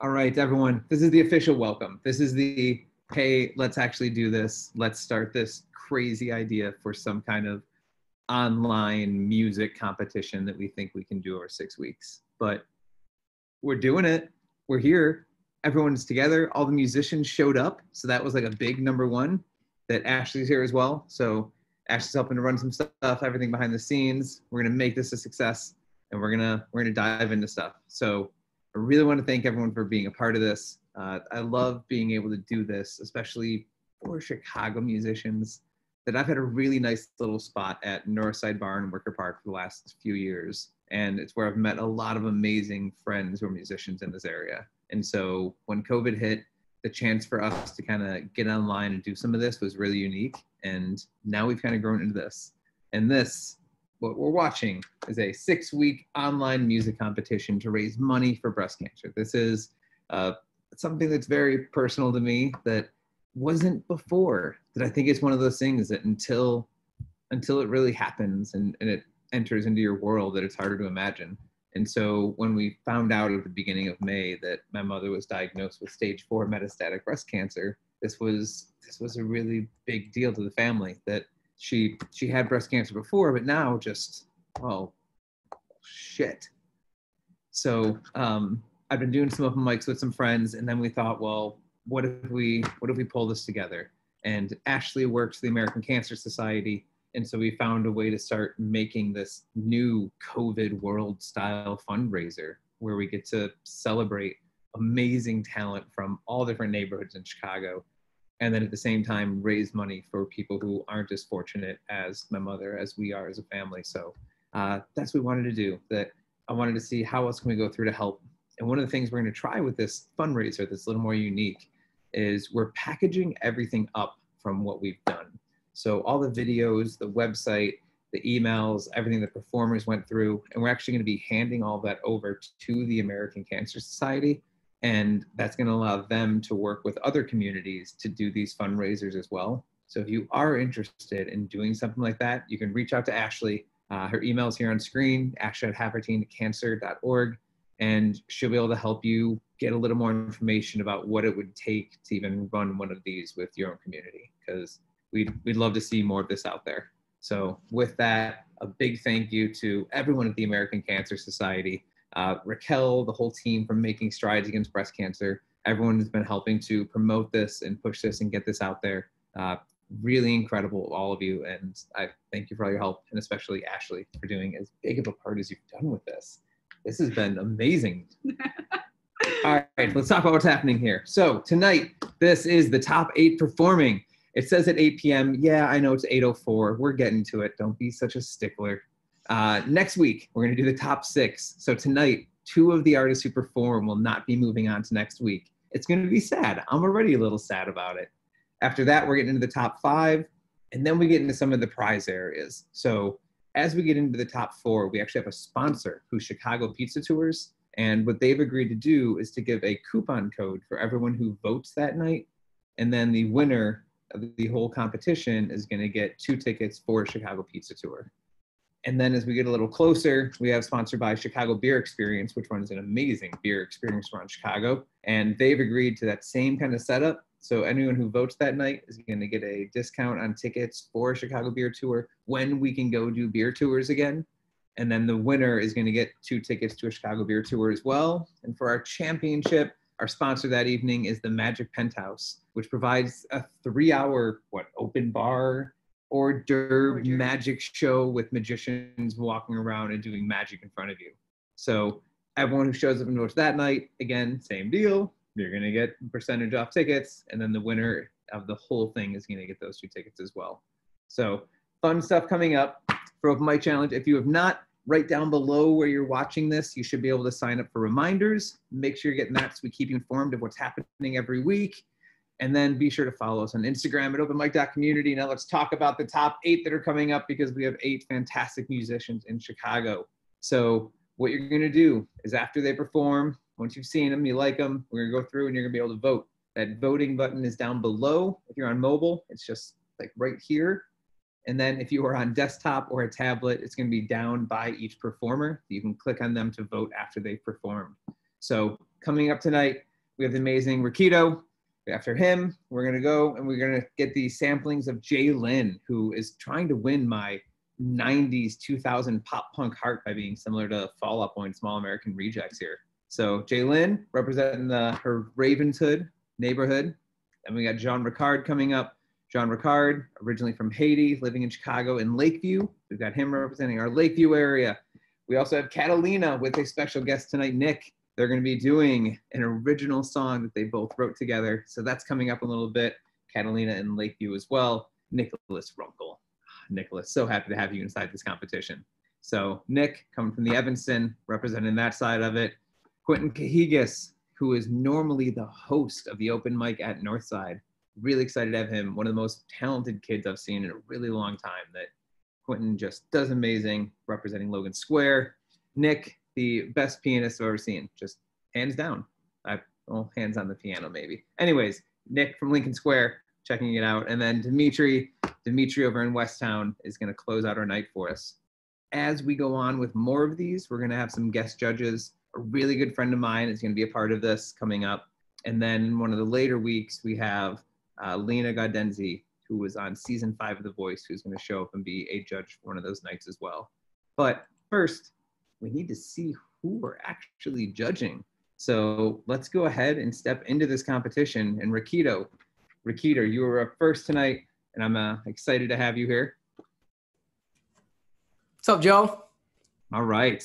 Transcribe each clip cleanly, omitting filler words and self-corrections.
All right, everyone, this is the official welcome. This is the, hey, let's actually do this. Let's start this crazy idea for some kind of online music competition that we think we can do over 6 weeks. But we're doing it. We're here. Everyone's together. All the musicians showed up. So that was like a big number one, that Ashley's here as well. So Ashley's helping to run some stuff, everything behind the scenes. We're gonna make this a success, and we're gonna dive into stuff. So I really want to thank everyone for being a part of this. I love being able to do this, especially for Chicago musicians, that I've had a really nice little spot at Northside Bar in Wicker Park for the last few years. And it's where I've met a lot of amazing friends who are musicians in this area. And so when COVID hit, the chance for us to kind of get online and do some of this was really unique. And now we've kind of grown into this. And this, what we're watching, is a 6-week online music competition to raise money for breast cancer. This is something that's very personal to me that wasn't before, that I think it's one of those things that until it really happens and it enters into your world, that it's harder to imagine. And so when we found out at the beginning of May that my mother was diagnosed with stage 4 metastatic breast cancer, this was a really big deal to the family, that she had breast cancer before, but now just, oh, shit. So I've been doing some open mics with some friends, and then we thought, well, what if we pull this together? And Ashley works for the American Cancer Society, and so we found a way to start making this new COVID world style fundraiser where we get to celebrate amazing talent from all different neighborhoods in Chicago, and then at the same time raise money for people who aren't as fortunate as my mother, as we are as a family. So that's what we wanted to do. That I wanted to see how else can we go through to help. And one of the things we're going to try with this fundraiser that's a little more unique is we're packaging everything up from what we've done. So all the videos, the website, the emails, everything the performers went through, and we're actually going to be handing all that over to the American Cancer Society. And that's going to allow them to work with other communities to do these fundraisers as well. So if you are interested in doing something like that, you can reach out to Ashley. Her email is here on screen, ashley@havertinecancer.org, and she'll be able to help you get a little more information about what it would take to even run one of these with your own community, because we'd love to see more of this out there. So with that, a big thank you to everyone at the American Cancer Society, Raquel, the whole team from Making Strides Against Breast Cancer, everyone has been helping to promote this and push this and get this out there. Really incredible, all of you, and I thank you for all your help, and especially Ashley for doing as big of a part as you've done with this. This has been amazing. All right, let's talk about what's happening here. So tonight, this is the top 8 performing. It says at 8 p.m. Yeah, I know it's 8:04. We're getting to it. Don't be such a stickler. Next week, we're going to do the top 6. So tonight, 2 of the artists who perform will not be moving on to next week. It's going to be sad. I'm already a little sad about it. After that, we're getting into the top 5, and then we get into some of the prize areas. So as we get into the top 4, we actually have a sponsor, who's Chicago Pizza Tours. And what they've agreed to do is to give a coupon code for everyone who votes that night. And then the winner of the whole competition is going to get 2 tickets for Chicago Pizza Tour. And then as we get a little closer, we have sponsored by Chicago Beer Experience, which runs an amazing beer experience around Chicago. And they've agreed to that same kind of setup. So anyone who votes that night is going to get a discount on tickets for Chicago Beer Tour when we can go do beer tours again. And then the winner is going to get 2 tickets to a Chicago Beer Tour as well. And for our championship, our sponsor that evening is the Magic Penthouse, which provides a 3-hour open bar hors d'oeuvre magic show with magicians walking around and doing magic in front of you. So everyone who shows up and votes that night, again, same deal. You're going to get a percentage off tickets, and then the winner of the whole thing is going to get those 2 tickets as well. So fun stuff coming up for Open Mic Challenge. If you have not, right down below where you're watching this, you should be able to sign up for reminders. Make sure you're getting that so we keep you informed of what's happening every week. And then be sure to follow us on Instagram at OpenMic.community. Now let's talk about the top 8 that are coming up, because we have 8 fantastic musicians in Chicago. So what you're going to do is after they perform, once you've seen them, you like them, we're going to go through and you're going to be able to vote. That voting button is down below. If you're on mobile, it's just like right here. And then if you are on desktop or a tablet, it's going to be down by each performer. You can click on them to vote after they've performed. So coming up tonight, We have the amazing Rakito. After him, we're going to go and we're going to get the samplings of Jay Lynn, who is trying to win my 90s 2000 pop punk heart by being similar to Fall Out Boy and Small American Rejects here. So Jay Lynn representing her Ravenshood neighborhood. And we got Jean Ricard coming up. Jean Ricard, originally from Haiti, living in Chicago in Lakeview. We've got him representing our Lakeview area. We also have Catalina with a special guest tonight, Nick. They're going to be doing an original song that they both wrote together. So that's coming up a little bit. Catalina in Lakeview as well. Nicholas Runkle. Nicholas, so happy to have you inside this competition. So Nick, coming from the Evanston, representing that side of it. Quentin Cahigas, who is normally the host of the Open Mic at Northside. Really excited to have him. One of the most talented kids I've seen in a really long time. That Quentin just does amazing, representing Logan Square. Nick, the best pianist I've ever seen, just hands down. Well, hands on the piano maybe. Anyways, Nick from Lincoln Square, checking it out. And then Dimitri over in Westtown is going to close out our night for us. As we go on with more of these, we're going to have some guest judges. A really good friend of mine is going to be a part of this coming up. And then in one of the later weeks, we have Lena Gaudenzi, who was on season 5 of The Voice, who's going to show up and be a judge for one of those nights as well. But first, we need to see who we're actually judging. So let's go ahead and step into this competition. And Rakito, you were up first tonight, and I'm excited to have you here. What's up, Joe? All right.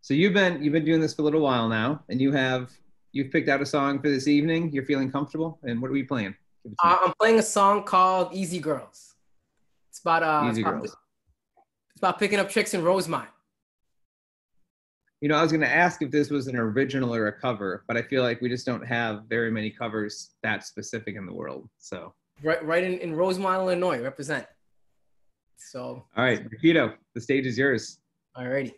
So you've been doing this for a little while now, and you've picked out a song for this evening. You're feeling comfortable, and what are we playing? I'm playing a song called "Easy Girls." It's about Easy Girls. It's about picking up chicks in Rosemont. You know, I was going to ask if this was an original or a cover, but I feel like we just don't have very many covers that specific in the world. So right in Rosemont, Illinois, represent. So all right, Rakito, the stage is yours. Alrighty.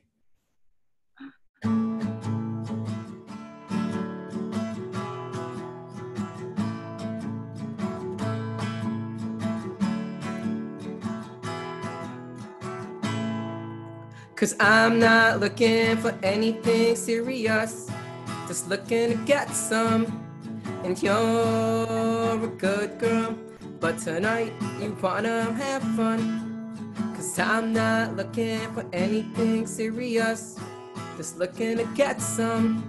Cause I'm not looking for anything serious, just looking to get some. And you're a good girl, but tonight you wanna have fun. Cause I'm not looking for anything serious, just looking to get some.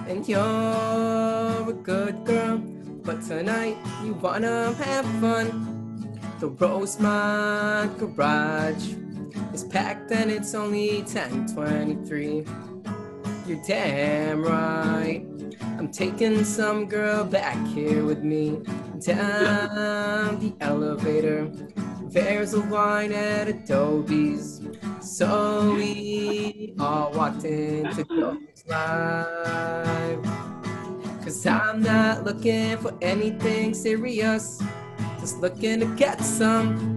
And you're a good girl, but tonight you wanna have fun. The Rosemont garage is packed and it's only 10:23. You're damn right. I'm taking some girl back here with me down the elevator. There's a wine at Adobe's, so we all walked into Joe's Live. Cause I'm not looking for anything serious, just looking to get some.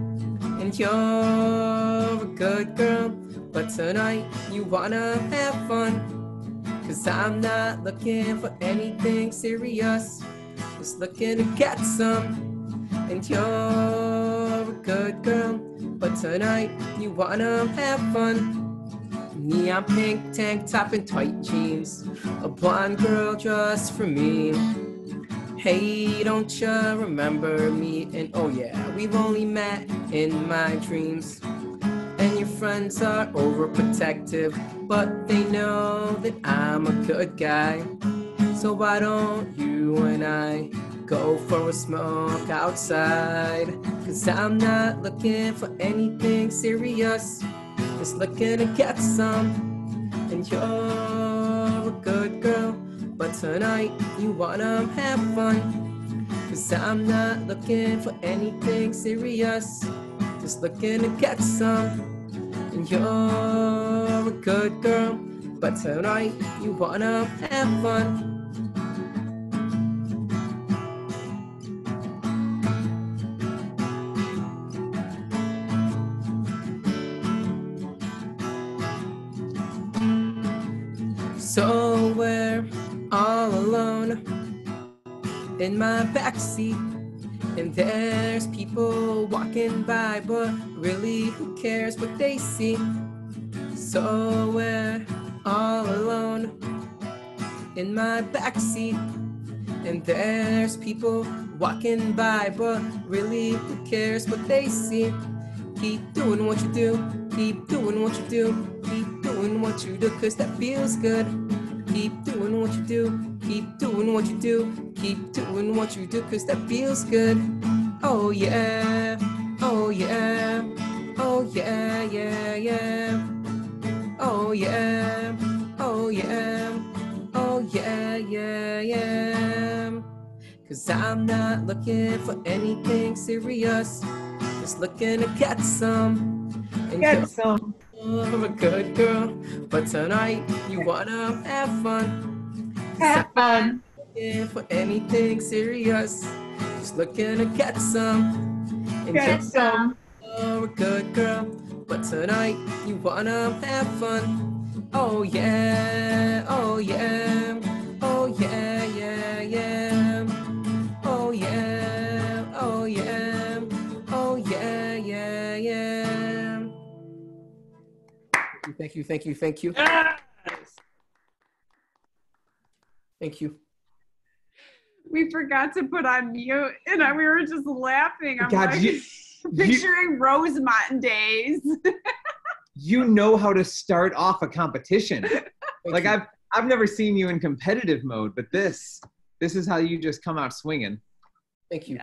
And you're a good girl, but tonight you wanna have fun. Cause I'm not looking for anything serious, just looking to get some. And you're a good girl, but tonight you wanna have fun. Neon pink tank top and tight jeans, a blonde girl just for me. Hey, don't you remember me? And oh yeah, we've only met in my dreams. And your friends are overprotective, but they know that I'm a good guy. So why don't you and I go for a smoke outside? Cause I'm not looking for anything serious, just looking to get some. And you're a good girl, but tonight you wanna have fun. Cause I'm not looking for anything serious, just looking to get some. And you're a good girl, but tonight you wanna have fun. So we're all alone in my backseat, and there's people walking by, but really who cares what they see? So we're all alone in my backseat, And there's people walking by, but really who cares what they see? Keep doing what you do, keep doing what you do, keep doing what you do, cause that feels good. Keep doing what you do, keep doing what you do, keep doing what you do, cause that feels good. Oh yeah, oh yeah, oh yeah, yeah, yeah. Oh yeah, oh yeah, oh yeah, yeah, yeah. Cause I'm not looking for anything serious, just looking to get some. And Get some. you're a good girl, but tonight you wanna have fun. Have fun. Looking for anything serious, just looking to get some. And Get some. you're a good girl, but tonight you wanna have fun. Oh yeah, oh yeah, oh yeah, yeah, yeah. Oh yeah, oh yeah, oh yeah, yeah, yeah. Thank you, thank you, thank you. Yes. Thank you. We forgot to put on mute, and we were just laughing. I'm God, like, picturing Rosemont days. You know how to start off a competition. Like you. I've never seen you in competitive mode, but this is how you just come out swinging. Thank you.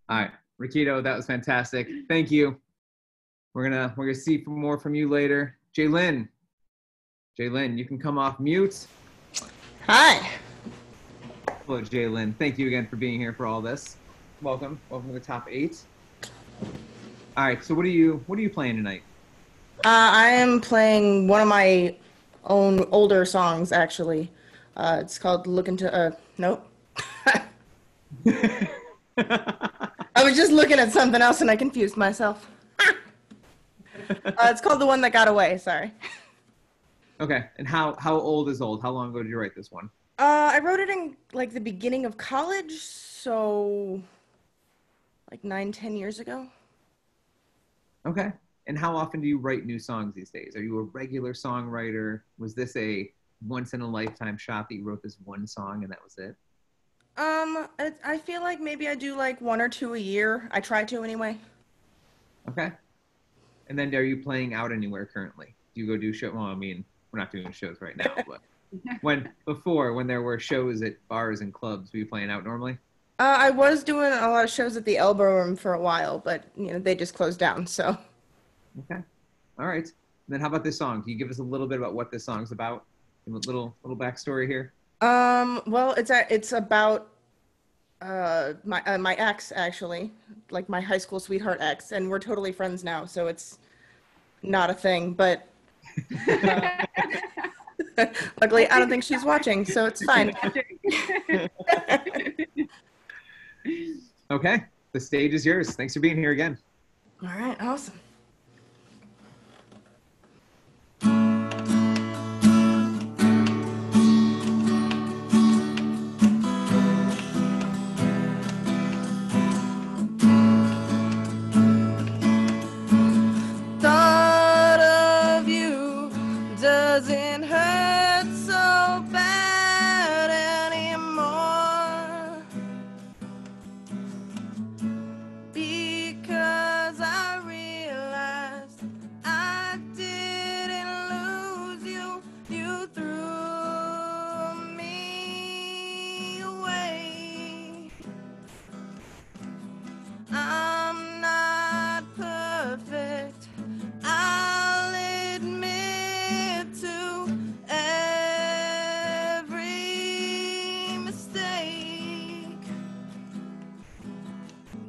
All right, Rakito, that was fantastic. Thank you. We're gonna see more from you later. Jaylyn, you can come off mute. Hi. Hello, Jaylyn. Thank you again for being here for all this. Welcome to the top 8. All right, so what are you playing tonight? I am playing one of my own older songs, actually. It's called Look Into... nope. I was just looking at something else and I confused myself. It's called The One That Got Away, sorry. Okay, and how old is old? How long ago did you write this one? I wrote it in, like, the beginning of college, so... like 9-10 years ago. Okay. And how often do you write new songs these days? Are you a regular songwriter? Was this a once-in-a-lifetime shot that you wrote this one song and that was it? I feel like maybe I do like 1 or 2 a year. I try to anyway. Okay. And then are you playing out anywhere currently? Do you go do shows? Well, I mean, we're not doing shows right now, but when there were shows at bars and clubs, were you playing out normally? I was doing a lot of shows at the Elbow Room for a while, but, you know, they just closed down, so. Okay. All right. And then how about this song? Can you give us a little bit about what this song's about? A little backstory here? Well, it's about my ex, actually, like my high school sweetheart ex, and we're totally friends now, so it's not a thing, but luckily I don't think she's watching, so it's fine. Okay. The stage is yours. Thanks for being here again. All right, awesome. Doesn't hurt so bad anymore, because I realized I didn't lose you, you threw me away. I'm not perfect, I'll admit to every mistake,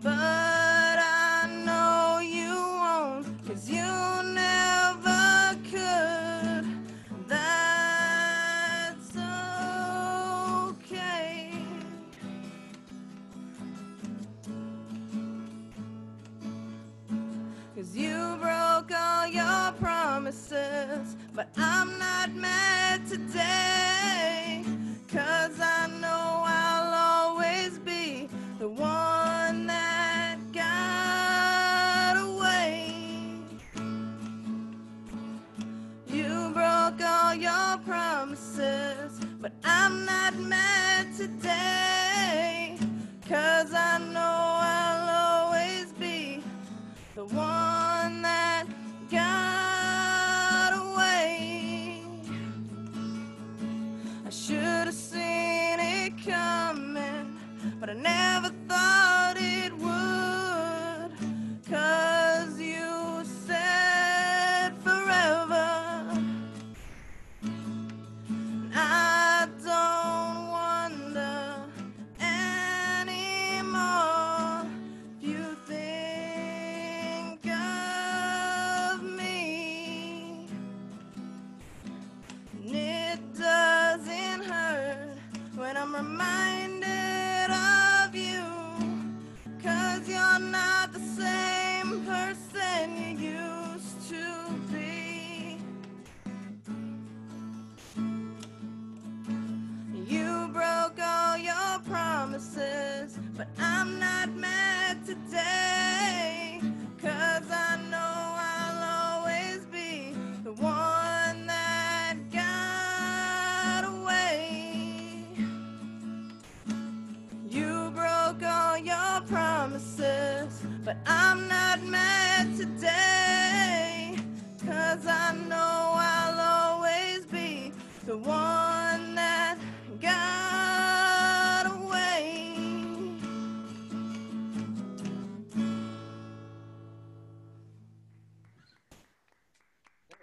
but I know you won't, 'cause you never could. That's okay. 'Cause you broke all your promises, but I'm not mad today, 'cause I know I'll always be the one that got away. You broke all your promises, but I'm not mad today. but I'm not mad today, 'cause I know I'll always be the one that got away. You broke all your promises, but I'm not mad today, 'cause I know I'll always be the one that got away.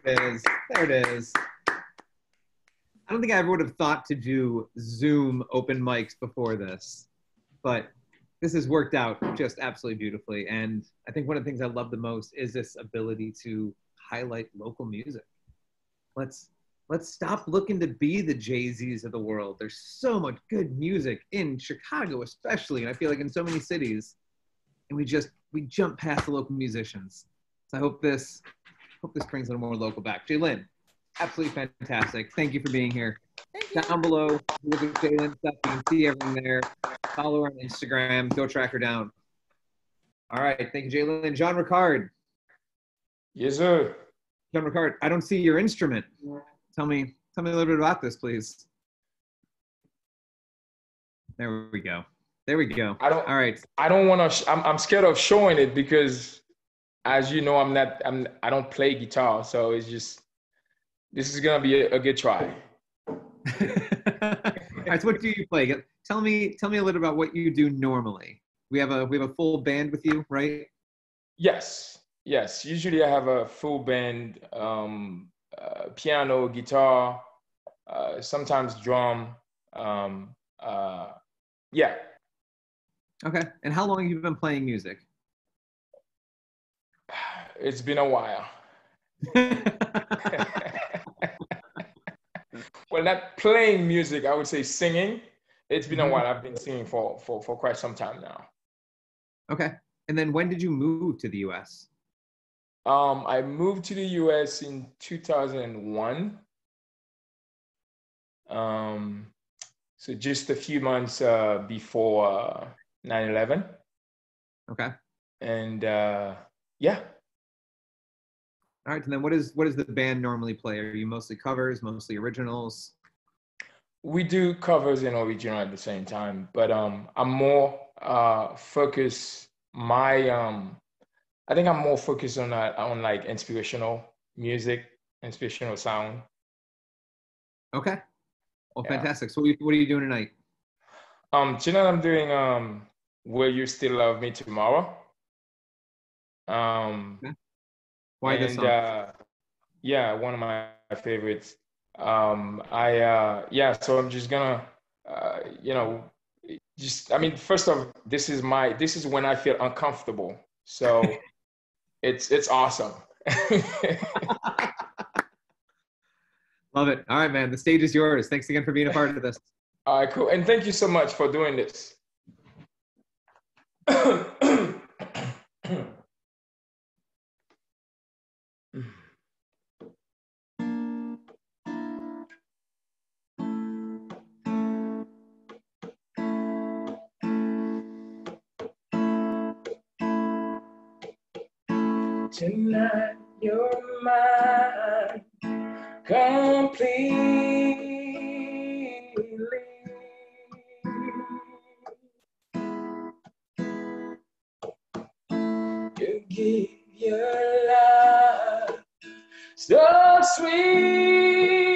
There it is. There it is. I don't think I ever would have thought to do Zoom open mics before this, but this has worked out just absolutely beautifully. And I think one of the things I love the most is this ability to highlight local music. Let's stop looking to be the Jay-Z's of the world. There's so much good music in Chicago, especially, and I feel like in so many cities, and we jump past the local musicians. So I hope this brings a little more local back. Jaylin, absolutely fantastic. Thank you for being here. Down below, look at Jaylin's stuff. You can see everything there. Follow her on Instagram. Go track her down. All right. Thank you, Jaylin. Jean Ricard. Yes, sir. Jean Ricard, I don't see your instrument. Tell me a little bit about this, please. There we go. There we go. All right. I don't want to. I'm scared of showing it because, as you know, I don't play guitar, so it's just. This is gonna be a good try. All right. So what do you play? Tell me a little about what you do normally. We have a full band with you, right? Yes. Usually I have a full band, piano, guitar, sometimes drum. Yeah. Okay. And how long have you been playing music? It's been a while. Well, not playing music, I would say singing. It's been a while. I've been singing for quite some time now. Okay. And then when did you move to the US? I moved to the US in 2001. So just a few months before 9/11. Okay. And yeah. All right. And then what does the band normally play? Are you mostly covers, mostly originals? We do covers and original at the same time, but I'm more focused. I think I'm more focused on like inspirational music, inspirational sound. Okay. Well, yeah. Fantastic. So what are you doing tonight? Tonight I'm doing Will You Still Love Me Tomorrow? Okay. Why this song? Yeah, one of my favorites. So I'm just gonna first off, this is when I feel uncomfortable. So it's awesome. Love it. All right, man. The stage is yours. Thanks again for being a part of this. All right, cool. And thank you so much for doing this. Tonight you're mine completely. You give your love so sweetly.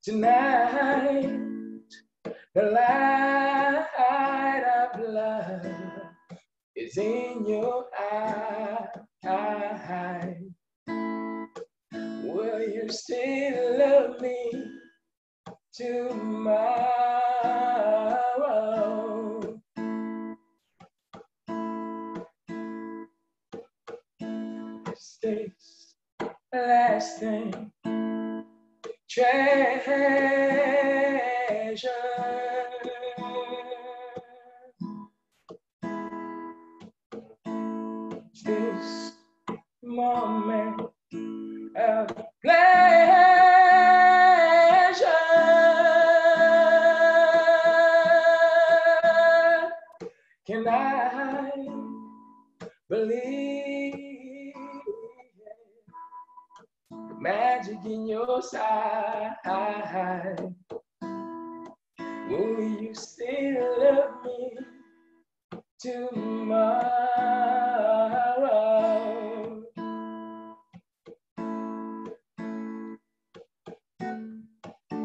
Tonight the light of love is in your eyes. Will you still love me tomorrow? This lasting treasure. This moment of pleasure. believe the magic in your side. Will you still love me tomorrow?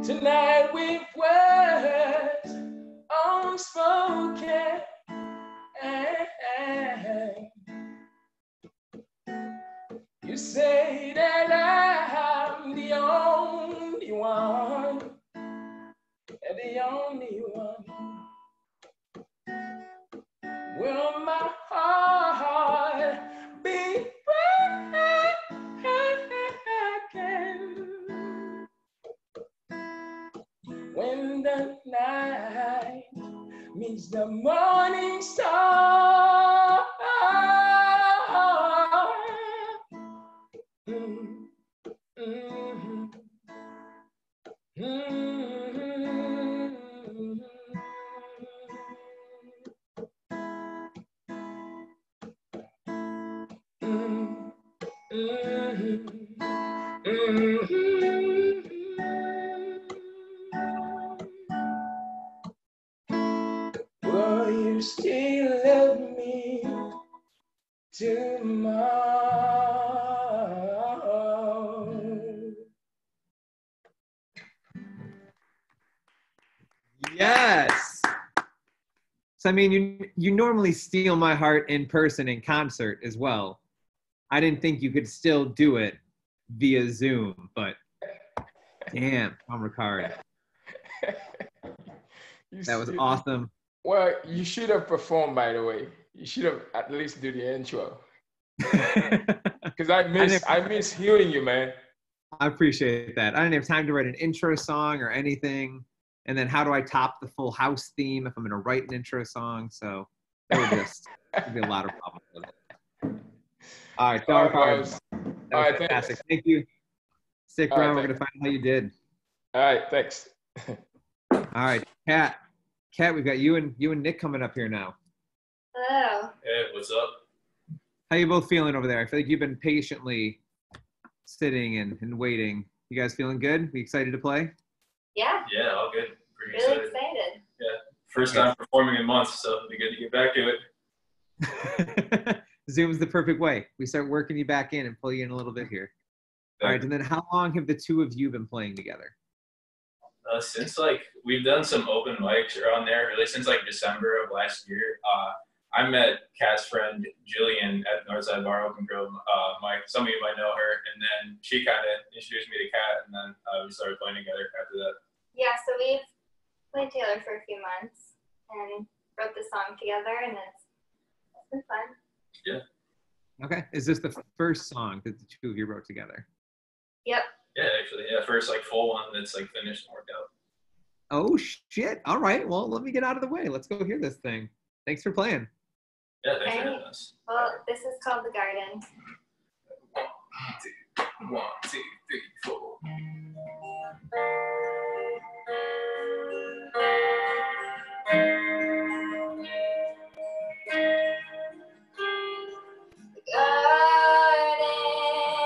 Tonight with words unspoken, you say that I'm the only one, the only one. Will my heart be broken when the night meets the morning star? Will you still love me tomorrow? Yes. So I mean, you normally steal my heart in person in concert as well. I didn't think you could still do it via Zoom, but damn, Tom Ricard. That was awesome. Well, you should have performed, by the way. You should have at least do the intro. Because I miss hearing you, man. I appreciate that. I didn't have time to write an intro song or anything. And then how do I top the Full House theme if I'm going to write an intro song? So it would be a lot of problems with it. All right, Tom Ricard. That was fantastic. Thank you. Stick around. We're going to find out how you did. All right, thanks. All right, Kat. Kat, we've got you and Nick coming up here now. Hello. Hey, what's up? How you both feeling over there? I feel like you've been patiently sitting and waiting. You guys feeling good? We excited to play? Yeah. Yeah, all good. Pretty Really excited. excited. Yeah, first time performing in months, so it'll be good to get back to it. Zoom's the perfect way. We start working you back in and pull you in a little bit here. All right, and then how long have the two of you been playing together? Since we've done some open mics around there, really since December of last year. I met Kat's friend Jillian at Northside Bar Open Grill mic. Some of you might know her, and then she kind of introduced me to Kat, and then we started playing together after that. Yeah, so we've played together for a few months and wrote the song together, and it's been fun. Yeah. Okay, is this the first song that the two of you wrote together? Yep. Yeah, actually, first full one that's finished and worked out. Oh shit! All right, well let me get out of the way. Let's go hear this thing. Thanks for playing. Yeah, thanks for having us. Well, this is called The Garden. 1, 2, 3, 4.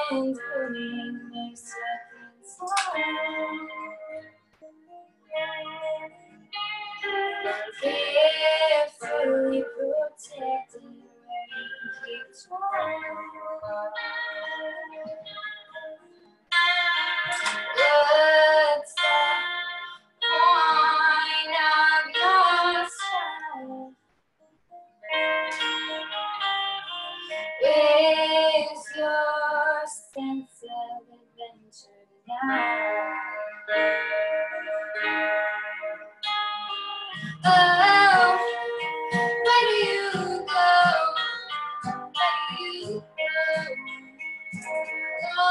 Garden's blooming, there's nothing inside. Carefully protected where you keep trying. What's the point of your strife? Where's your sense of adventure now? Oh, where do you go? Where do you go? Oh,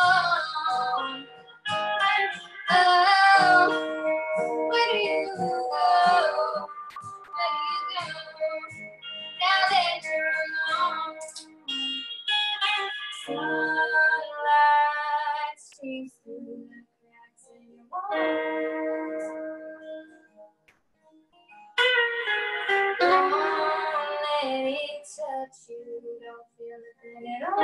where do you go? Where do you go? Now that you're alone, sunlight streams through the cracks in your walls. Don't let it touch you, don't feel it What's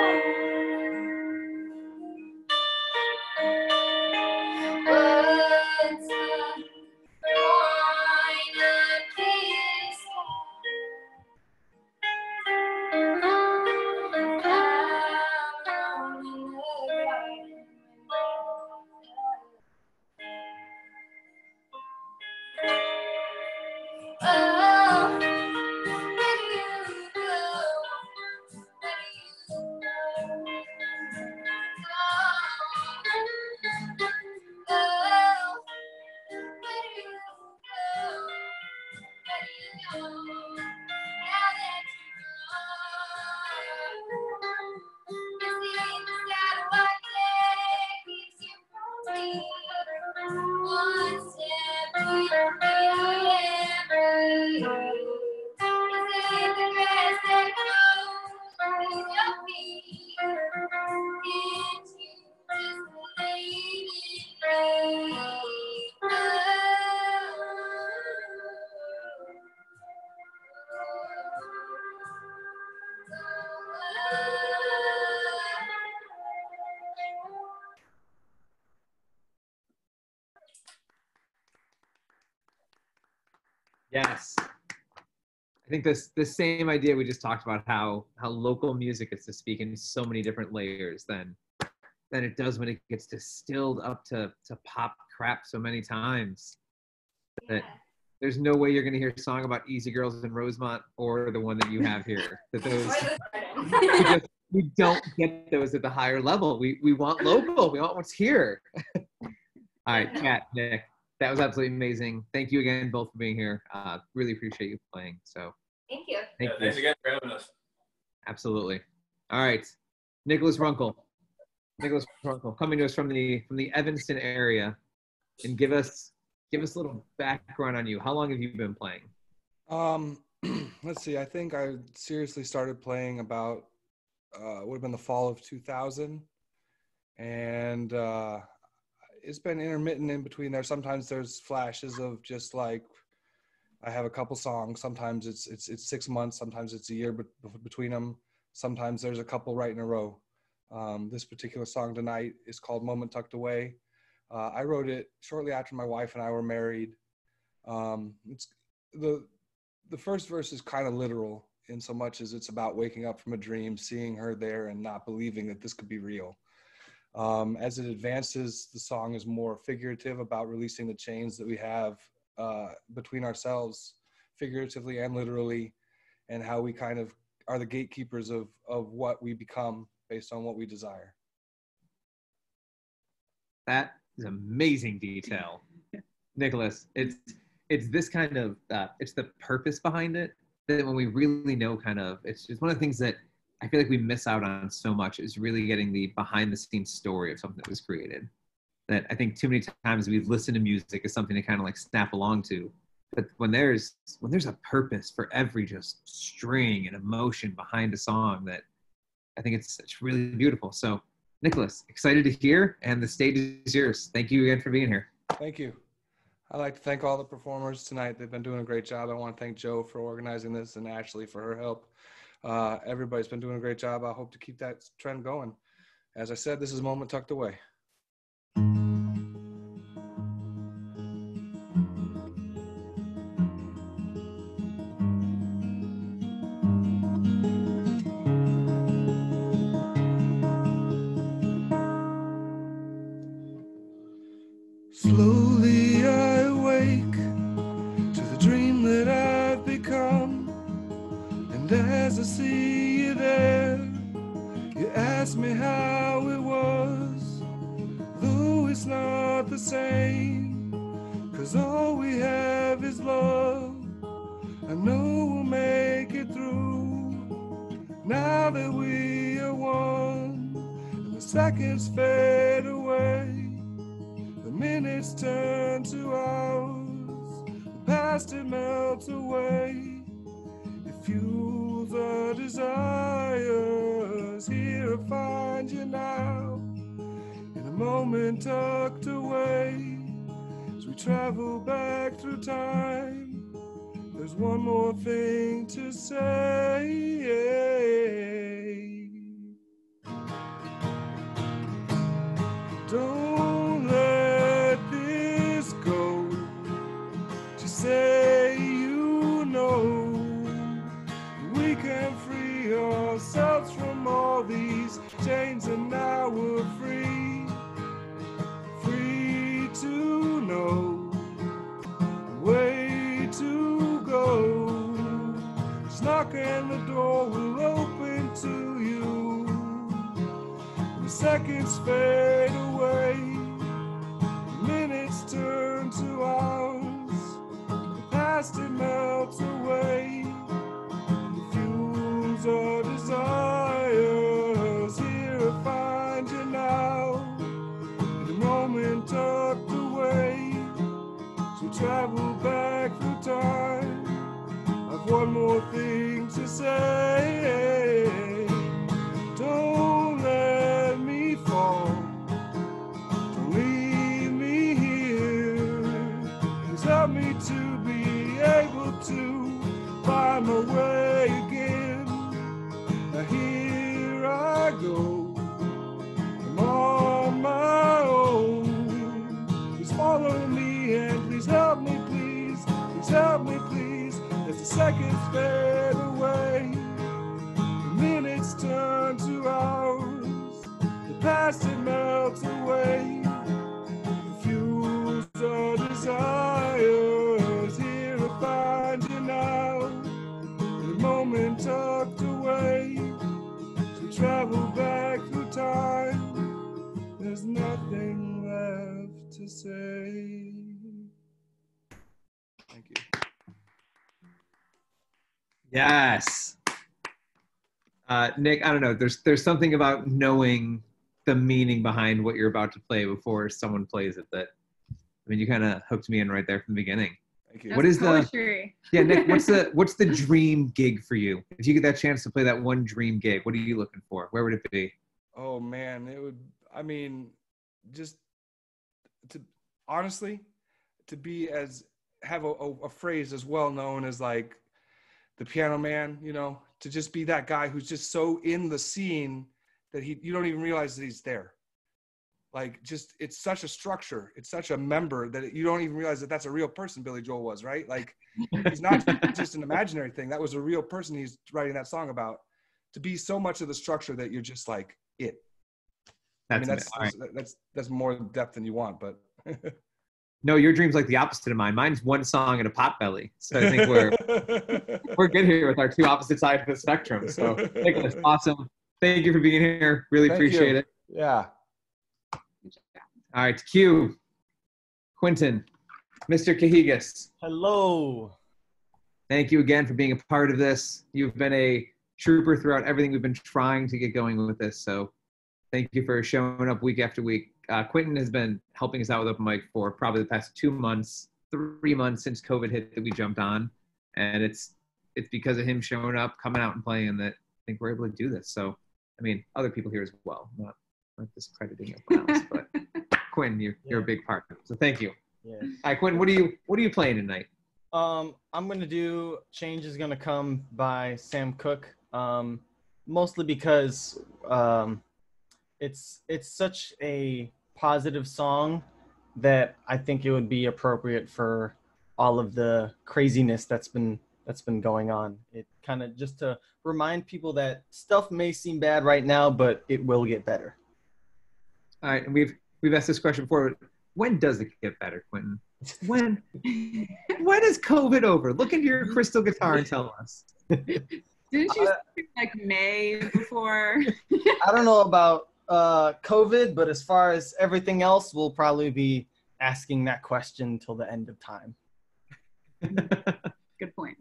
the point of this? Oh, where do you go? Where do you go? Where do you go? Where do you go? Now that you're gone, you see the satellite that keeps you from me. One step beyond every. Is it the grass that grows beneath your feet? Can't you just believe in me? Yes. I think this same idea we just talked about, how local music is to speak in so many different layers than it does when it gets distilled up to pop crap so many times. That there's no way you're going to hear a song about Easy Girls in Rosemont or the one that you have here. That those we don't get those at the higher level. We want local. We want what's here. All right, Kat, Nick, that was absolutely amazing. Thank you again both for being here. Really appreciate you playing. So Thank you. Thanks again for having us. Absolutely. All right, Nicholas Runkle. Nicholas Runkle, coming to us from the Evanston area, and give us a little background on you. How long have you been playing? Let's see. I think I seriously started playing about would have been the fall of 2000, and it's been intermittent in between there. Sometimes there's flashes of just like I have a couple songs. Sometimes it's 6 months. Sometimes it's a year between them. Sometimes there's a couple right in a row. This particular song tonight is called "Moment Tucked Away." I wrote it shortly after my wife and I were married. It's the first verse is kind of literal in so much as it's about waking up from a dream, seeing her there, and not believing that this could be real. As it advances, the song is more figurative, about releasing the chains that we have between ourselves, figuratively and literally, and how we kind of are the gatekeepers of what we become based on what we desire. That is amazing detail. Nicholas, it's this kind of, it's the purpose behind it that when we really know kind of, it's one of the things that I feel like we miss out on so much, is really getting the behind the scenes story of something that was created. That I think too many times we've listened to music as something to kind of like snap along to. But when there's a purpose for every just string and emotion behind a song, that I think it's really beautiful. So Nicholas, excited to hear, and the stage is yours. Thank you again for being here. Thank you. I'd like to thank all the performers tonight. They've been doing a great job. I want to thank Joe for organizing this and Ashley for her help. Everybody's been doing a great job. I hope to keep that trend going. As I said, this is Moment Tucked Away. Slowly I awake to the dream that I've become, and as I see you there, you ask me how it was, though it's not the same, 'cause all we have is love. I know we'll make it through, now that we are one, and the seconds fade away. The minutes turn to hours, the past it melts away. It fuels our desires, here I find you now, in a moment tucked away. As we travel back through time, there's one more thing to say. Don't let this go. Just say you know we can free ourselves from all these chains, and now we're free, free to know the way to go. Just knock and the door will open to you. The seconds fade away, the minutes turn to hours, the past it melts away. The fuels our desires, here I find you now, in the moment tucked away. So travel back through time, I've one more thing to say. Don't let me fall, don't leave me here. Please help me to be able to find my way again. Now here I go, I'm on my own. Please follow me and please help me, please help me, please. As the seconds fade away, the minutes turn to hours, the past it melts away. The fuels our desires, here I find you now, in a moment tucked away. So travel back through time, there's nothing left to say. Thank you. Yes. Nick, I don't know. There's something about knowing the meaning behind what you're about to play before someone plays it that, I mean, you kind of hooked me in right there from the beginning. Thank you. That's What is poetry. Yeah, Nick, what's the dream gig for you? If you get that chance to play that one dream gig, what are you looking for? Where would it be? Oh man, it would, I mean, just to honestly, to be have a phrase as well known as like the piano man, you know, to just be that guy who's just so in the scene that you don't even realize that he's there. Like, just, it's such a structure, it's such a member that you don't even realize that that's a real person Billy Joel was, right? Like, he's not just an imaginary thing. That was a real person he's writing that song about. To be so much of the structure that you're just like it. I mean, that's more depth than you want, but. No, your dream's like the opposite of mine. Mine's one song and a pot belly. So I think we're good here with our two opposite sides of the spectrum. So Nicholas, awesome. Thank you for being here. Really appreciate it. Yeah. All right, Q, Quentin, Mr. Cahigas. Hello. Thank you again for being a part of this. You've been a trooper throughout everything we've been trying to get going with this. So thank you for showing up week after week. Quentin has been helping us out with OpenMic for probably the past 2 months, 3 months since COVID hit that we jumped on. And it's because of him showing up, coming out and playing that I think we're able to do this. So, I mean, other people here as well, not discrediting everyone else, but Quentin, you're a big part of it. So thank you. Yeah. All right, Quentin, what are you playing tonight? I'm gonna do "Change Is Gonna Come" by Sam Cooke. Mostly because it's such a positive song that I think it would be appropriate for all of the craziness that's been going on. It kind of just to remind people that stuff may seem bad right now, but it will get better. All right, and we've asked this question before. When does it get better, Quentin? When is COVID over? Look into your crystal guitar and tell us. Didn't you say like May before? I don't know about COVID, but as far as everything else, we'll probably be asking that question till the end of time. Good point.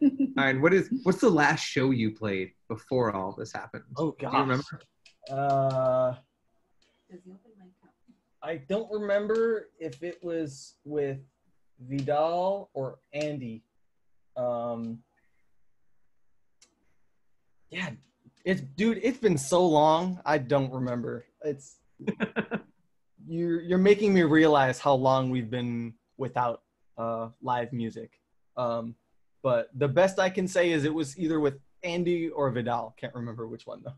All right, what's the last show you played before all this happened? Oh gosh. Do you remember? I don't remember if it was with Vidal or Andy. Yeah, it's been so long. I don't remember. It's you're making me realize how long we've been without live music. But the best I can say is it was either with Andy or Vidal. Can't remember which one though.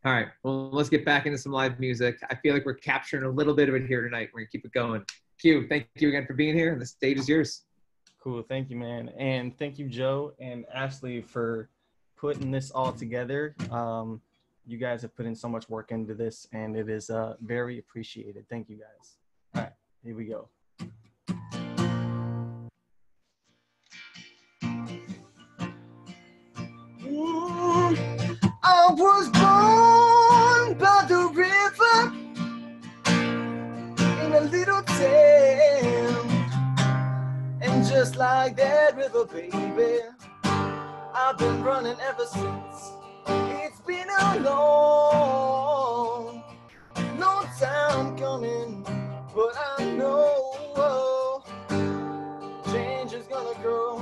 All right, well, let's get back into some live music. I feel like we're capturing a little bit of it here tonight. We're gonna keep it going. Q, thank you again for being here. The stage is yours. Cool, thank you, man. And thank you, Joe and Ashley, for putting this all together. You guys have put in so much work into this, and it is very appreciated. Thank you, guys. All right, here we go. I was born by the river in a little town, and just like that river, baby, I've been running ever since. It's been a long time coming, but I know change is gonna grow.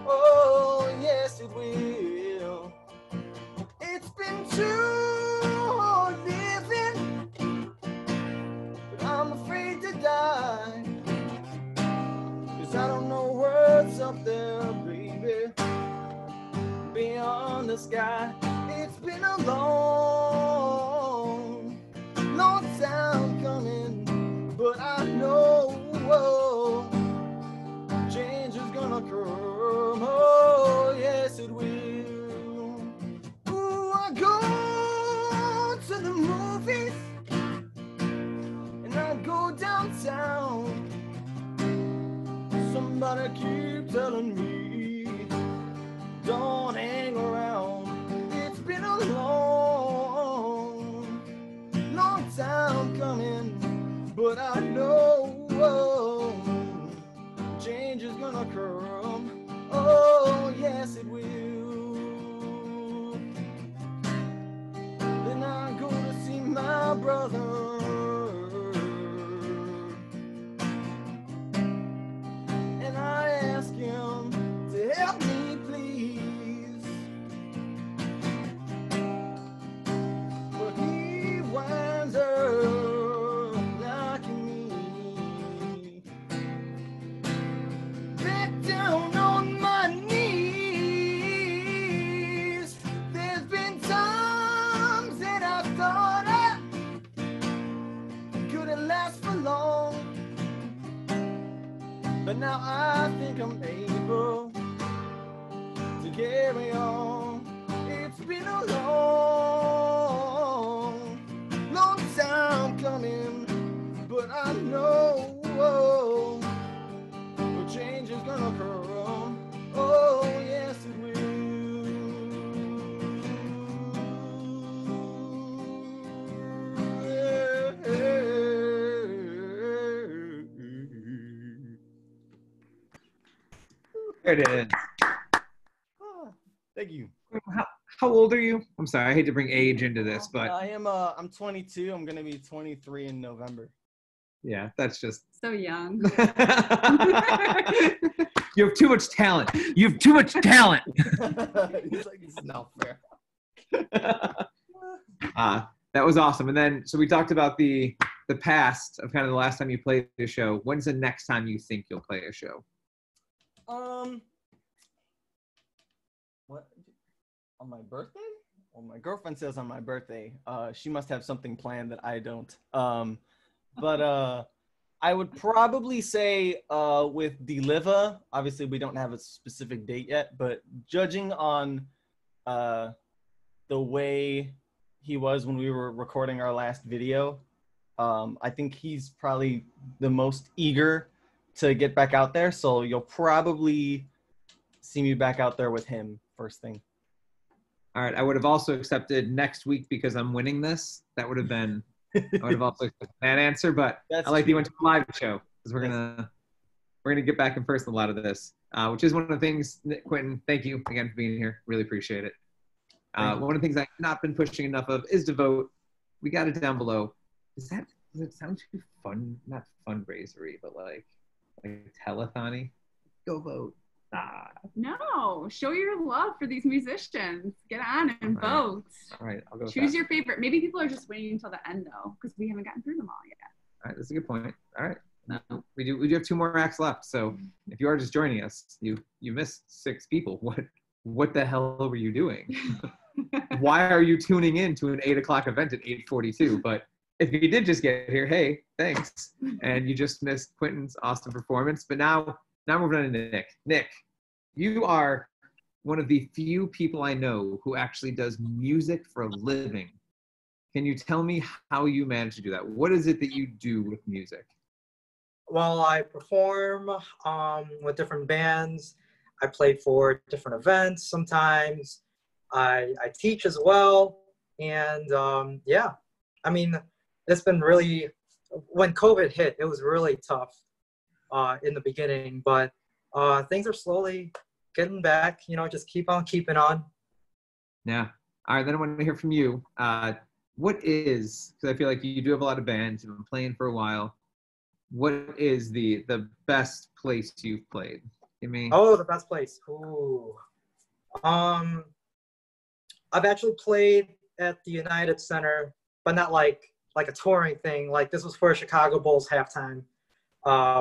Oh, yes, it will. It's been too hard living, but I'm afraid to die, 'cause I don't know what's up there, baby, beyond the sky. It's been a long time coming, but I know change is gonna come. Oh, yes, it will. Ooh, I go to the movies and I go downtown. Somebody keep telling me don't hang around. It's been a long time coming, but I know change is gonna come. Oh, yes, it will. Then I go to see my brother, and I ask him to help me, please. But he winds up knocking me back down on my knees. There's been times that I thought I couldn't last for long, but now I think I'm able to carry on. It's been a long time coming, but I know change is gonna come. Oh, yes, it will. There it is. Thank you. How old are you? I'm sorry, I hate to bring age into this, but I'm 22. I'm gonna be 23 in November. yeah, that's just So young. you have too much talent. You have too much talent. He's like, this is not fair. That was awesome. And then, so we talked about the past of kind of the last time you played a show. When's the next time you think you'll play a show? What? On my birthday? Well, my girlfriend says on my birthday. She must have something planned that I don't. But I would probably say with Deliva, obviously we don't have a specific date yet, but judging on the way he was when we were recording our last video, I think he's probably the most eager to get back out there. So you'll probably see me back out there with him first thing. All right. I would have also accepted next week because I'm winning this. That would have been, I would have also accepted that answer, but That's I like that true. you went to a live show because we're gonna get back in person a lot of this, which is one of the things. Quentin, thank you again for being here. Really appreciate it. One of the things I've not been pushing enough of is to vote. We got it down below. Does it sound too fun? Not fundraisery, but like telethon-y? Go vote. No, show your love for these musicians. Get on and vote. All right, I'll go with Choose that. your favorite. Maybe people are just waiting until the end though, because we haven't gotten through them all yet. All right, that's a good point. All right, we do have 2 more acts left. So if you are just joining us, you missed 6 people. What the hell were you doing? why are you tuning in to an 8 o'clock event at 8:42? But if you did just get here, hey, thanks. And you just missed Quentin's awesome performance. But now moving on to Nick. Nick, you are one of the few people I know who actually does music for a living. Can you tell me how you manage to do that? What is it that you do with music? Well, I perform with different bands. I play for different events sometimes. I teach as well. And yeah, I mean, it's been really, when COVID hit, it was really tough in the beginning, but things are slowly getting back, you know, just keep on keeping on. Yeah. All right, then I want to hear from you. What is, because I feel like you do have a lot of bands, you've been playing for a while. What is the best place you've played? Give me. Oh, the best place. Ooh. I've actually played at the United Center, but not like a touring thing. Like this was for Chicago Bulls halftime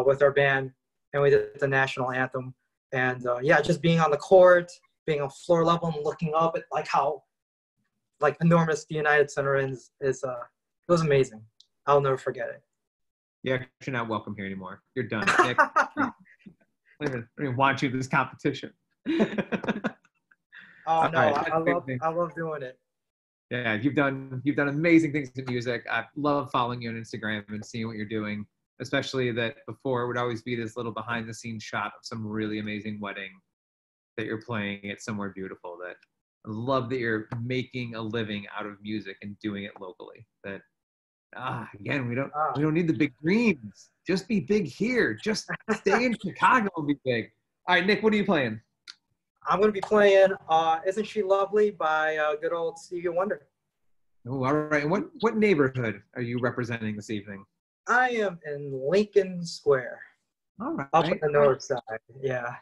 with our band, and we did the national anthem. And yeah, just being on the court, being on floor level and looking up at like how like enormous the United Center is it was amazing. I'll never forget it. Yeah, you're not welcome here anymore. You're done. Nick, I don't even want you in this competition. Oh no, right, I love doing it. Yeah, you've done amazing things in music. I love following you on Instagram and seeing what you're doing, especially that before it would always be this little behind the scenes shot of some really amazing wedding that you're playing at somewhere beautiful. That I love that you're making a living out of music and doing it locally. That again, we don't need the big dreams. Just be big here. Just stay in Chicago and be big. All right, Nick, what are you playing? I'm going to be playing Isn't She Lovely by good old Stevie Wonder. Oh, all right. And what neighborhood are you representing this evening? I am in Lincoln Square. All right. Up on the north side, yeah.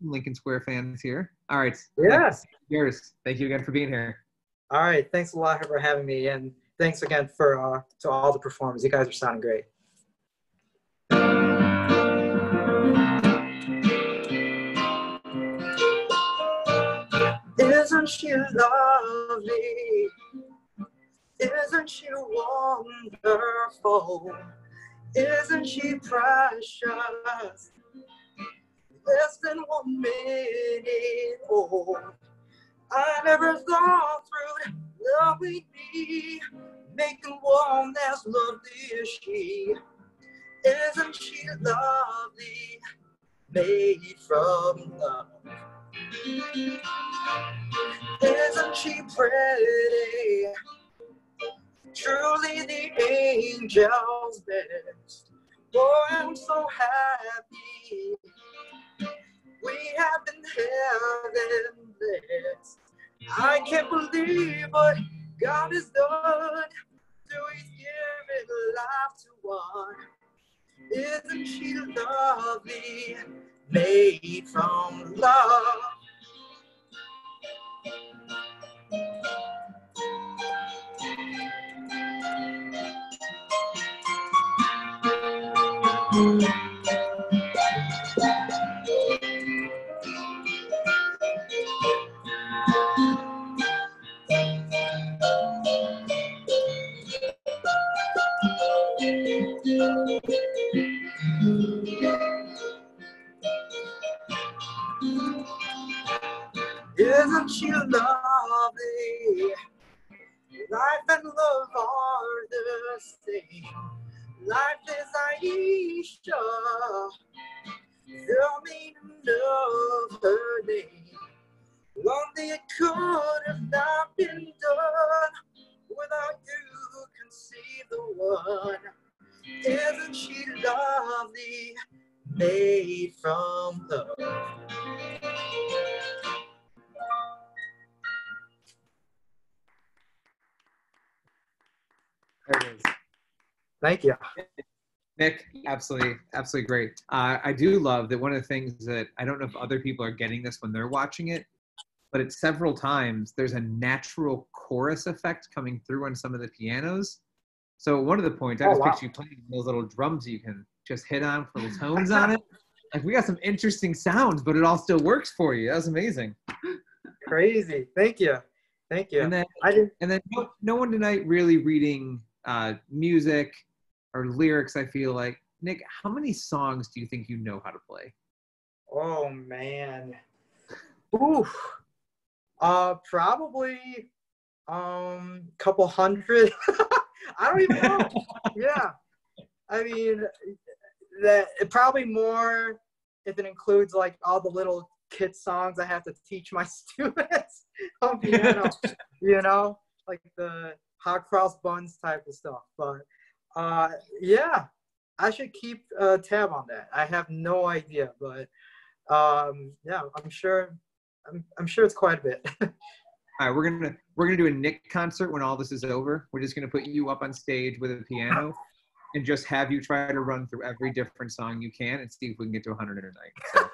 Lincoln Square fans here. All right. Yes. Yours. Thank you again for being here. All right. Thanks a lot for having me. And thanks again for to all the performers. You guys are sounding great. Isn't she lovely? Isn't she wonderful? Isn't she precious? Less than 1 minute old. I never thought through loving me, making one as lovely as she. Isn't she lovely? Made from love. Isn't she pretty? Truly the angel's best. Boy, I'm so happy. We have been having this. I can't believe what God has done. So He's given life to one. Isn't she lovely? Made from love. Isn't she lovely? Life and love are the same. Life is Aisha, the meaning of her name. Lonely it could have not been done without you conceive the one. Isn't she lovely? Made from love. There it is. Thank you. Nick, absolutely great. I do love that one of the things that I don't know if other people are getting this when they're watching it, but it's several times there's a natural chorus effect coming through on some of the pianos. So one of the points, I just picture you playing those little drums you can just hit on for little tones on it. Like we got some interesting sounds, but it all still works for you. That was amazing. Crazy. Thank you. Thank you. And then, I didn't. and then no one tonight really reading music or lyrics. I feel like, Nick, how many songs do you think you know how to play? Oh man. Oof. Probably couple hundred. I don't even know. Yeah. I mean, that probably more if it includes like all the little kid songs I have to teach my students on piano, you know, like the hot cross buns type of stuff. But yeah, I should keep a tab on that. I have no idea, but yeah, I'm sure it's quite a bit. All right, we're gonna do a Nick concert when all this is over. We're just gonna put you up on stage with a piano and just have you try to run through every different song you can and see if we can get to 100 in a night. So,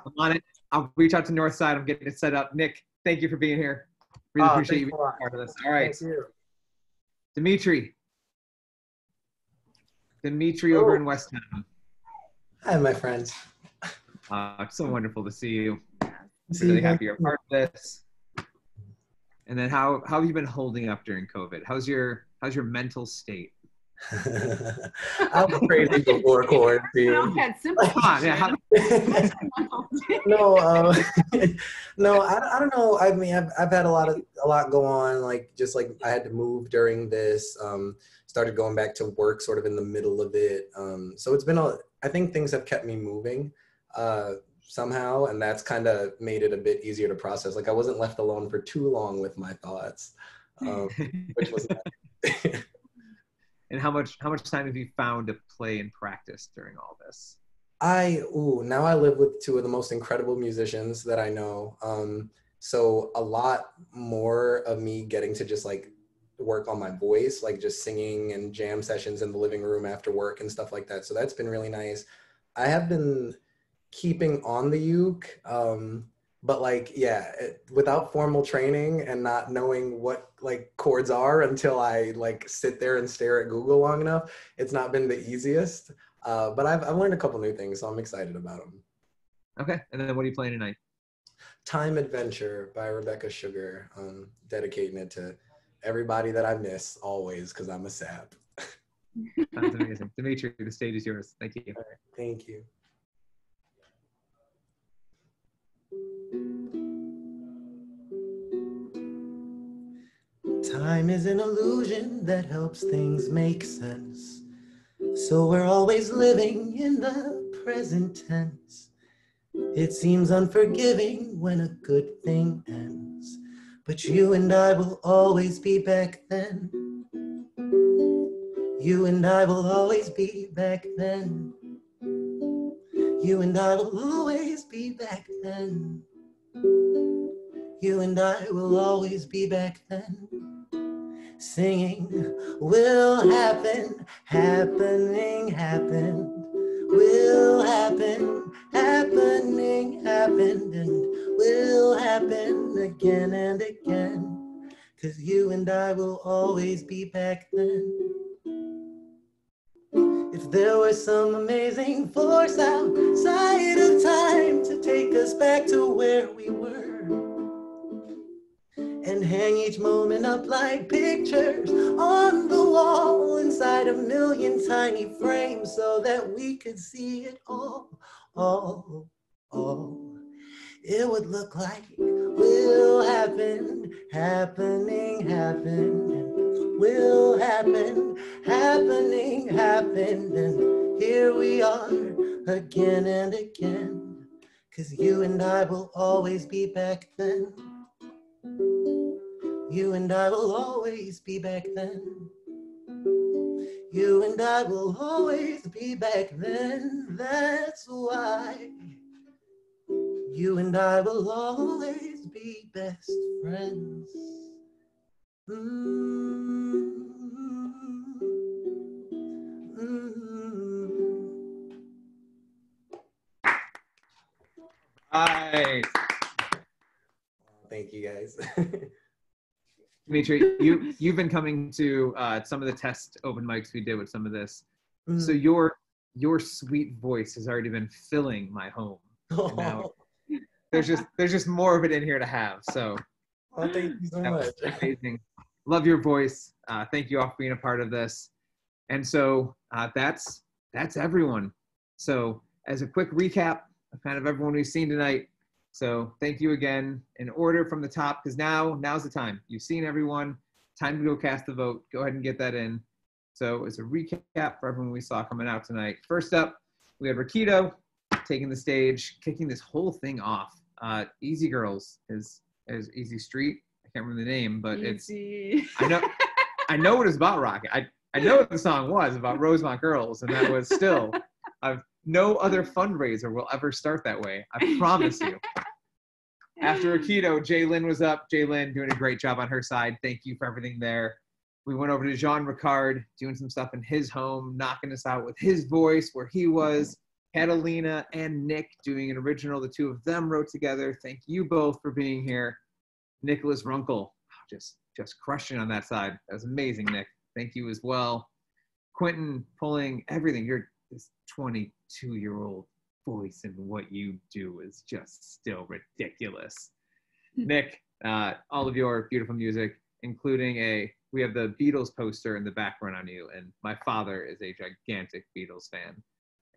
I'm on it. I'll reach out to Northside. I'm getting it set up. Nick, thank you for being here. Really appreciate you being part of this. All right. Thank you. Dimitri over in West Town. Hi, my friends. It's so wonderful to see you. I'm really happy you're a part of this. And then how have you been holding up during COVID? How's your mental state? I was crazy before quarantine. Come on, yeah. No, no, I don't know. I mean, I've had a lot go on. Like just like I had to move during this. Started going back to work sort of in the middle of it. So it's been I think things have kept me moving somehow, and that's kind of made it a bit easier to process. Like I wasn't left alone for too long with my thoughts, which was nice. And how much time have you found to play and practice during all this? Now I live with two of the most incredible musicians that I know. So a lot more of me getting to just like work on my voice, like just singing and jam sessions in the living room after work and stuff like that. So that's been really nice. I have been keeping on the uke, but like, yeah, without formal training and not knowing what like chords are until I like sit there and stare at Google long enough, it's not been the easiest. But I've learned a couple new things, so I'm excited about them. Okay, and then what are you playing tonight? Time Adventure by Rebecca Sugar. Dedicating it to everybody that I miss always, because I'm a sap. Sounds amazing. Dimitri, the stage is yours. Thank you. All right, thank you. Time is an illusion that helps things make sense. So we're always living in the present tense. It seems unforgiving when a good thing ends. But you and I will always be back then. You and I will always be back then. You and I will always be back then. You and I will always be back then. Singing will happen, happening, happened. Will happen, happening, happened, and will happen again and again. 'Cause you and I will always be back then. If there was some amazing force outside of time to take us back to where we were, and hang each moment up like pictures on the wall inside a million tiny frames so that we could see it all. It would look like will happen, happening, happened, and will happen, happening, happened, and here we are again and again. 'Cause you and I will always be back then. You and I will always be back then. You and I will always be back then. That's why you and I will always be best friends. Hi. Thank you, guys. Dimitri, you've been coming to some of the test open mics we did with some of this. So your sweet voice has already been filling my home. And now there's just more of it in here to have. So Oh, thank you so That was much. amazing. Love your voice. Thank you all for being a part of this. And so that's everyone. So as a quick recap of kind of everyone we've seen tonight. So thank you again. In order from the top, because now's the time. You've seen everyone. Time to go cast the vote. Go ahead and get that in. So as a recap for everyone we saw coming out tonight. First up, we had Rakito taking the stage, kicking this whole thing off. Easy Girls is Easy Street. I can't remember the name, but Easy. I know what it's about, Rocket. I know what the song was about Rosemont Girls, and that was still no other fundraiser will ever start that way. I promise you. After Akito, Jaylyn was up. Jaylyn doing a great job on her side. Thank you for everything there. We went over to Jean Ricard doing some stuff in his home, knocking us out with his voice where he was. Catalina and Nick doing an original. The two of them wrote together. Thank you both for being here. Nicholas Runkle, just crushing on that side. That was amazing, Nick. Thank you as well. Quentin pulling everything. You're this 22-year-old voice, and what you do is just still ridiculous. Nick, all of your beautiful music, including we have the Beatles poster in the background on you, and my father is a gigantic Beatles fan.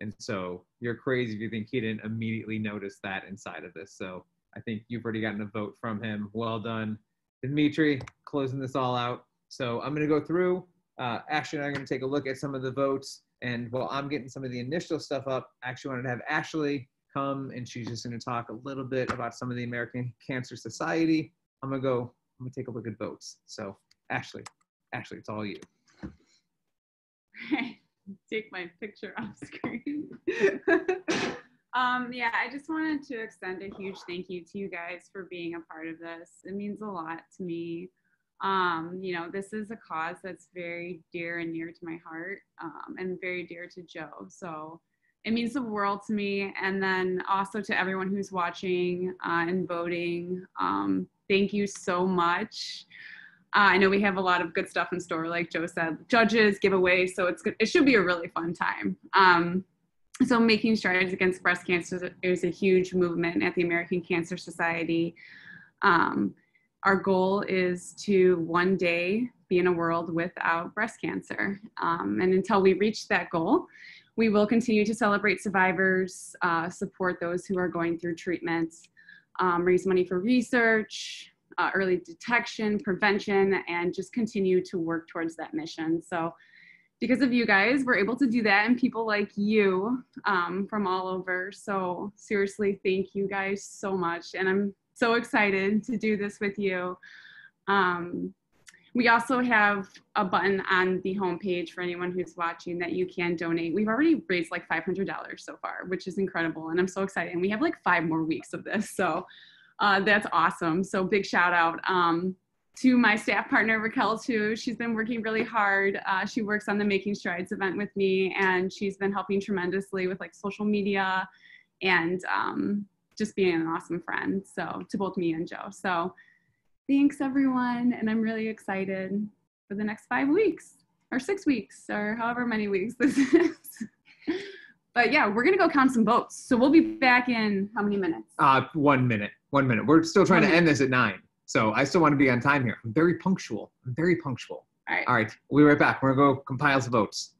And so you're crazy if you think he didn't immediately notice that inside of this. So I think you've already gotten a vote from him. Well done. Dimitri, closing this all out. So I'm going to go through. Ashley and I are going to take a look at some of the votes. And while I'm getting some of the initial stuff up, I actually wanted to have Ashley come, and she's just going to talk a little bit about some of the American Cancer Society. I'm going to take a look at votes. So Ashley, it's all you. Take my picture off screen. Yeah, I just wanted to extend a huge thank you to you guys for being a part of this. It means a lot to me. This is a cause that's very dear and near to my heart, and very dear to Joe. So it means the world to me. And then also to everyone who's watching and voting, thank you so much. I know we have a lot of good stuff in store, like Joe said, judges, giveaways, so it should be a really fun time. So making strides against breast cancer is a huge movement at the American Cancer Society. Our goal is to one day be in a world without breast cancer. And until we reach that goal, we will continue to celebrate survivors, support those who are going through treatments, raise money for research, early detection, prevention, and just continue to work towards that mission. So because of you guys, we're able to do that, and people like you from all over. So seriously, thank you guys so much. And I'm so excited to do this with you. We also have a button on the homepage for anyone who's watching that you can donate. We've already raised like $500 so far, which is incredible. And I'm so excited. And we have like 5 more weeks of this. So that's awesome. So big shout out to my staff partner, Raquel, too. She's been working really hard. She works on the Making Strides event with me, and she's been helping tremendously with like social media and just being an awesome friend. So to both me and Joe. So thanks everyone. And I'm really excited for the next 5 weeks or 6 weeks or however many weeks this is. But yeah, we're gonna go count some votes. So we'll be back in how many minutes? 1 minute. 1 minute. We're still trying to end this at 9. So I still want to be on time here. I'm very punctual. All right. We'll be right back. We're gonna go compile some votes.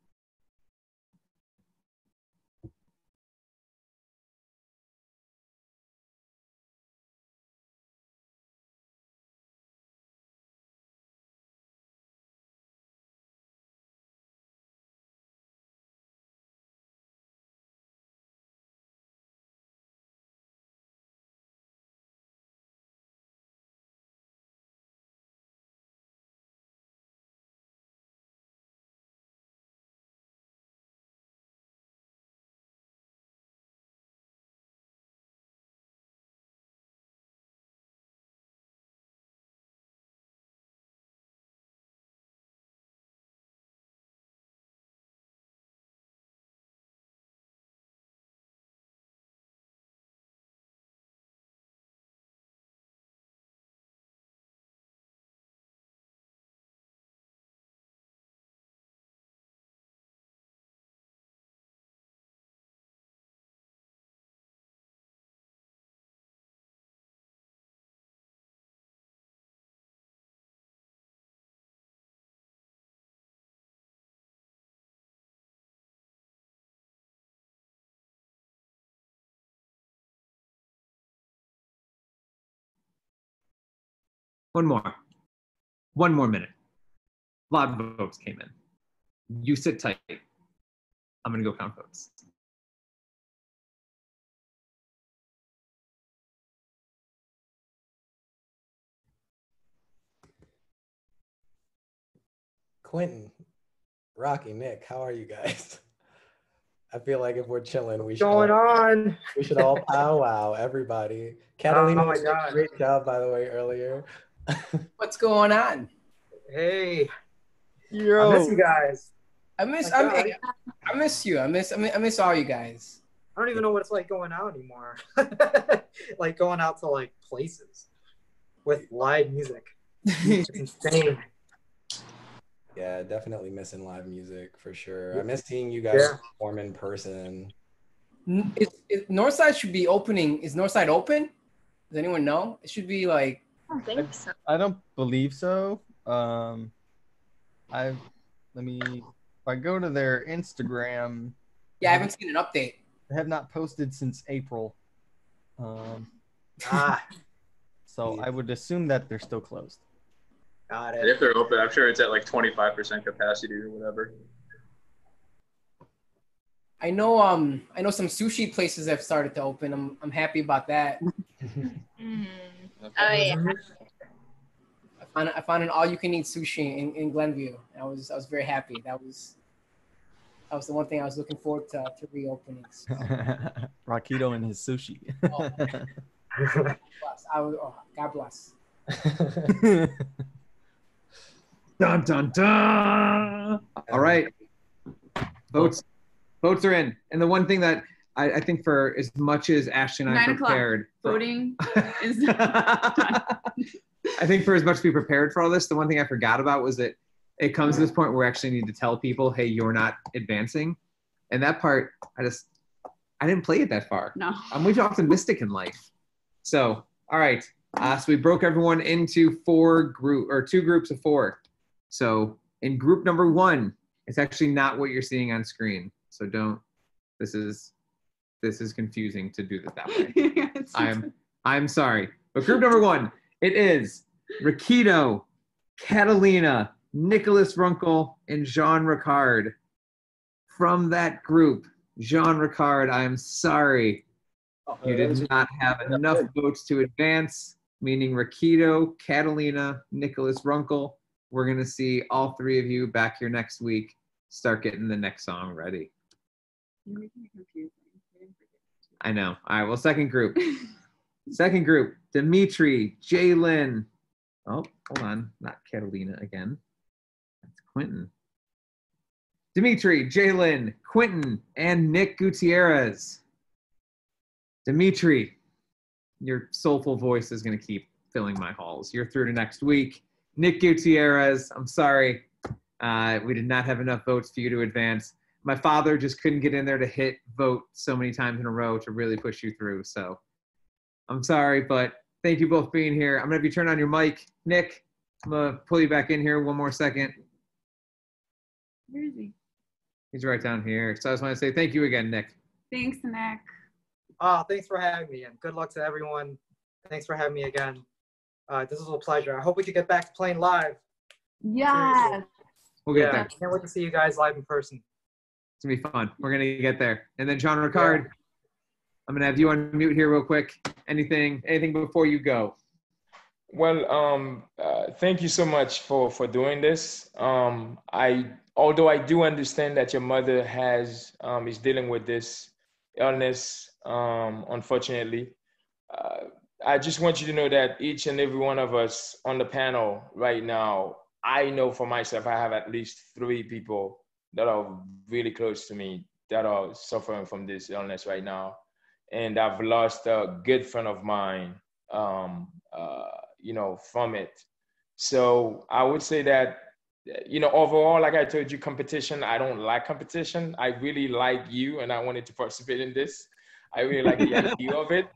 One more minute. A lot of votes came in. You sit tight. I'm gonna go count votes. Quentin, Rocky, Nick, how are you guys? I feel like if we're chilling, What's going on? We should all powwow, everybody. Catalina, Oh my did a God. great job, by the way, earlier. What's going on? Hey, Yo. I miss you guys. I miss My God. I miss you. I miss all you guys. I don't even know what it's like going out anymore. Like going out to like places with live music. It's insane. Yeah, definitely missing live music for sure. I miss seeing you guys perform in person. Northside should be opening. Is Northside open? Does anyone know? It should be like. I don't think so. I don't believe so. If I go to their Instagram. Yeah, I haven't seen an update. They have not posted since April. So I would assume that they're still closed. Got And it. if they're open, I'm sure it's at like 25% capacity or whatever. I know some sushi places have started to open. I'm happy about that. Mm. Oh yeah. I found an all-you-can-eat sushi in Glenview. I was very happy. That was the one thing I was looking forward to reopening. So. Rakito and his sushi. God bless. Dun dun dun. All right. Votes are in. And the one thing that I think for as much as Ashton and I 9 o'clock. prepared. Voting is I think for as much as we prepared for all this, the one thing I forgot about was that it comes to this point where we actually need to tell people, hey, you're not advancing. And that part, I didn't play it that far. No. I'm way too optimistic in life. So, all right. So we broke everyone into two groups of 4. So in group number 1, it's actually not what you're seeing on screen. So this is confusing to do it that way. I'm sorry. But group number 1, it is Rakito, Catalina, Nicholas Runkle, and Jean Ricard. From that group, Jean Ricard, I'm sorry. You did not have enough votes to advance, meaning Rakito, Catalina, Nicholas Runkle. We're going to see all 3 of you back here next week. Start getting the next song ready. You're making it confusing. I know. All right, well, second group. Second group, Dimitri, Jalen. Oh, hold on. Not Catalina again. That's Quentin. Dimitri, Jalen, Quentin, and Nick Gutierrez. Dimitri, your soulful voice is going to keep filling my halls. You're through to next week. Nick Gutierrez, I'm sorry. We did not have enough votes for you to advance. My father just couldn't get in there to hit vote so many times in a row to really push you through. So I'm sorry, but thank you both for being here. I'm going to have you turn on your mic. Nick, I'm going to pull you back in here one more second. Where is he? He's right down here. So I just want to say thank you again, Nick. Thanks, Nick. Thanks for having me, and good luck to everyone. Thanks for having me again. This was a pleasure. I hope we could get back to playing live. Yeah. We'll get there. Can't wait to see you guys live in person. It's going to be fun. We're going to get there. And then Jean Ricard, I'm going to have you on mute here real quick. Anything before you go? Well, thank you so much for doing this. Although I do understand that your mother is dealing with this illness, unfortunately, I just want you to know that each and every one of us on the panel right now, I know for myself, I have at least 3 people that are really close to me that are suffering from this illness right now. And I've lost a good friend of mine, from it. So I would say that, overall, like I told you, competition, I don't like competition. I really like you, and I wanted to participate in this. I really like the idea of it.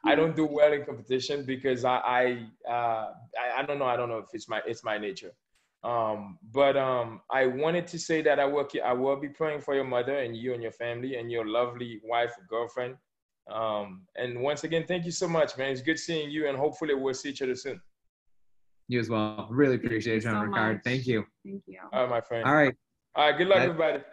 I don't do well in competition because I don't know. I don't know if it's my nature. But I wanted to say that I will be praying for your mother and you and your family and your lovely wife, girlfriend. And once again, thank you so much, man. It's good seeing you, and hopefully we'll see each other soon. You as well. Really appreciate it, John Ricard. Thank you. Thank you. All right, my friend. All right. All right. Good luck, everybody.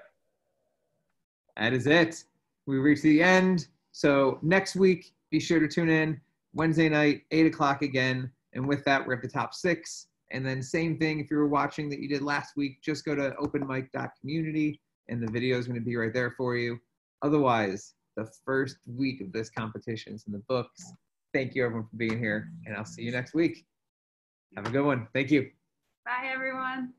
That is it. We reached the end. So next week, be sure to tune in. Wednesday night, 8 o'clock again. And with that, we're at the top 6. And then same thing, if you were watching that you did last week, just go to OpenMic.community and the video is going to be right there for you. Otherwise, the first week of this competition is in the books. Thank you, everyone, for being here. And I'll see you next week. Have a good one. Thank you. Bye, everyone.